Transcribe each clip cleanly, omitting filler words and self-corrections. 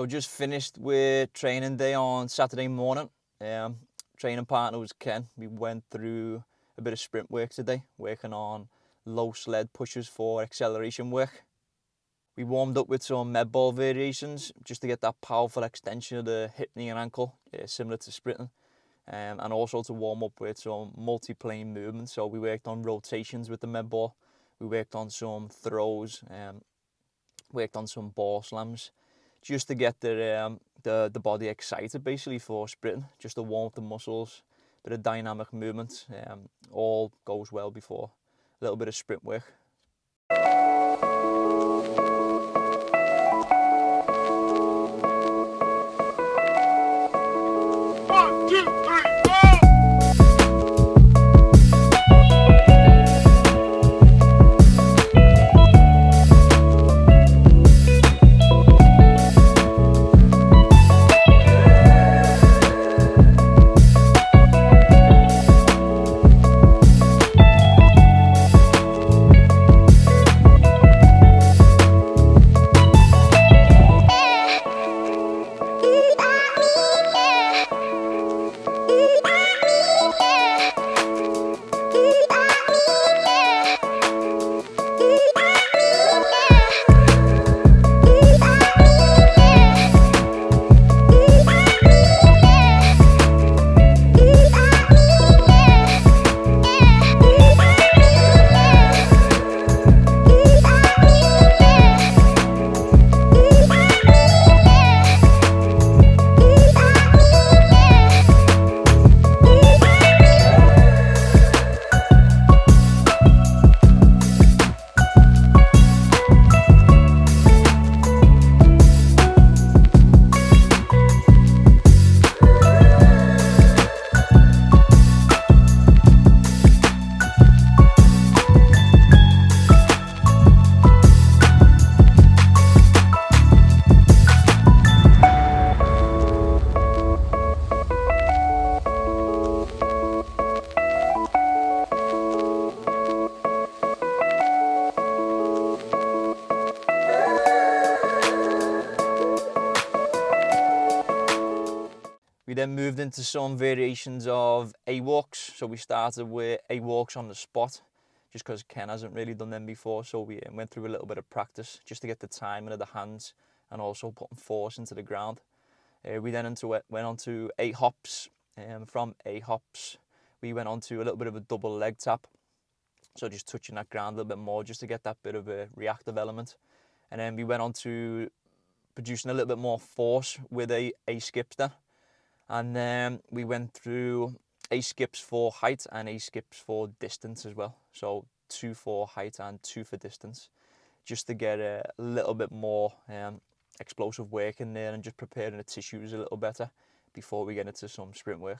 So just finished with training day on Saturday morning. Training partner was Ken. We went through a bit of sprint work today, working on low sled pushes for acceleration work. We warmed up with some med ball variations just to get that powerful extension of the hip, knee and ankle, similar to sprinting. And also to warm up with some multi-plane movements. So we worked on rotations with the med ball. We worked on some throws, worked on some ball slams, just to get the body excited basically for sprinting, just to warm up the muscles, bit of dynamic movement. All goes well before a little bit of sprint work. We then moved into some variations of A-walks. So we started with A-walks on the spot, just because Ken hasn't really done them before. So we went through a little bit of practice just to get the timing of the hands and also putting force into the ground. We then went on to A-hops. From A-hops, we went on to a little bit of a double leg tap. So just touching that ground a little bit more just to get that bit of a reactive element. And then we went on to producing a little bit more force with A-skips then. And then we went through A-skips for height and A-skips for distance as well. So 2 for height and 2 for distance, just to get a little bit more explosive work in there and just preparing the tissues a little better before we get into some sprint work.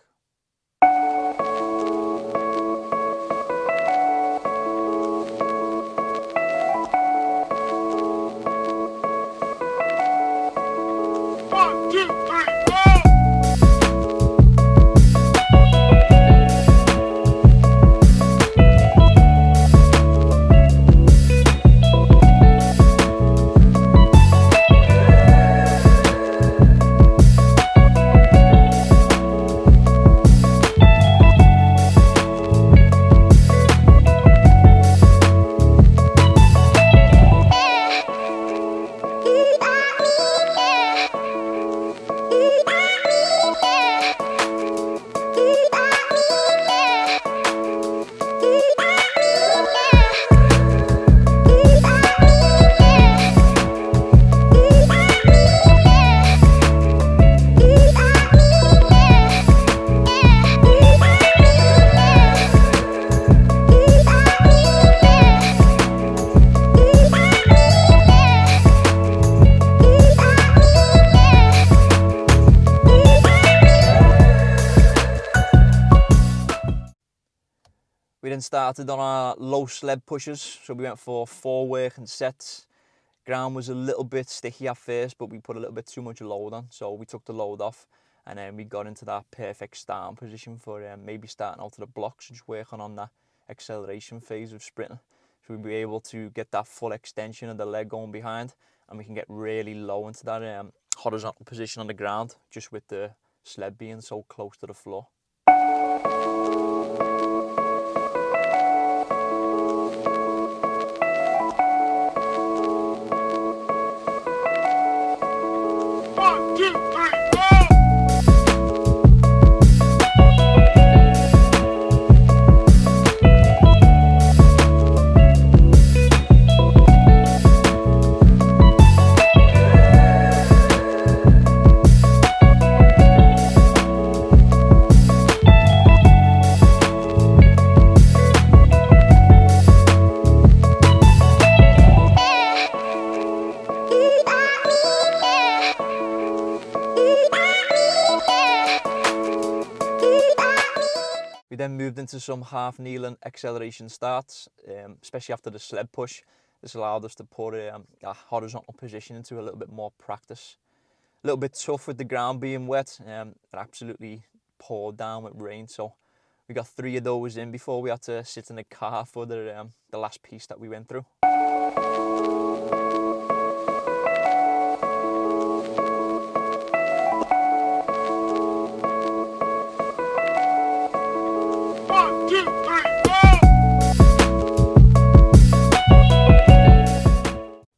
We then started on our low sled pushes, so we went for 4 working sets. Ground was a little bit sticky at first, but we put a little bit too much load on, so we took the load off, and then we got into that perfect starting position for maybe starting out to the blocks, just working on that acceleration phase of sprinting. So we'll be able to get that full extension of the leg going behind, and we can get really low into that horizontal position on the ground, just with the sled being so close to the floor. We then moved into some half kneeling acceleration starts, especially after the sled push. This allowed us to put a horizontal position into a little bit more practice. A little bit tough with the ground being wet. It absolutely poured down with rain, so we got 3 of those in before we had to sit in the car for the last piece that we went through.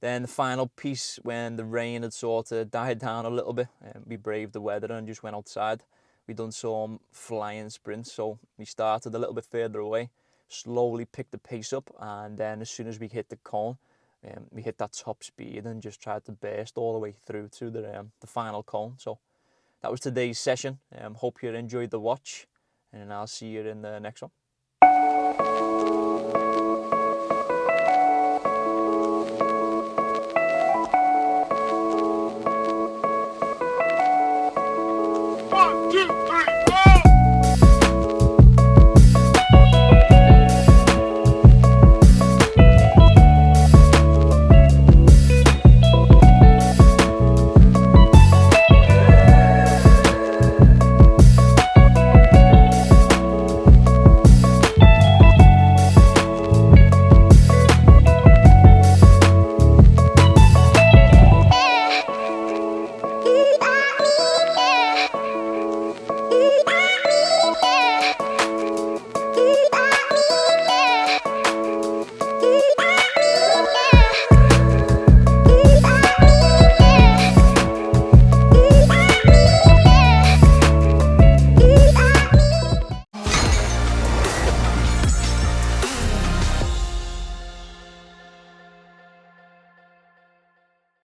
Then the final piece, when the rain had sort of died down a little bit, we braved the weather and just went outside. We done some flying sprints, so we started a little bit further away, slowly picked the pace up, and then as soon as we hit the cone, we hit that top speed and just tried to burst all the way through to the final cone. So that was today's session. Hope you enjoyed the watch, and I'll see you in the next one.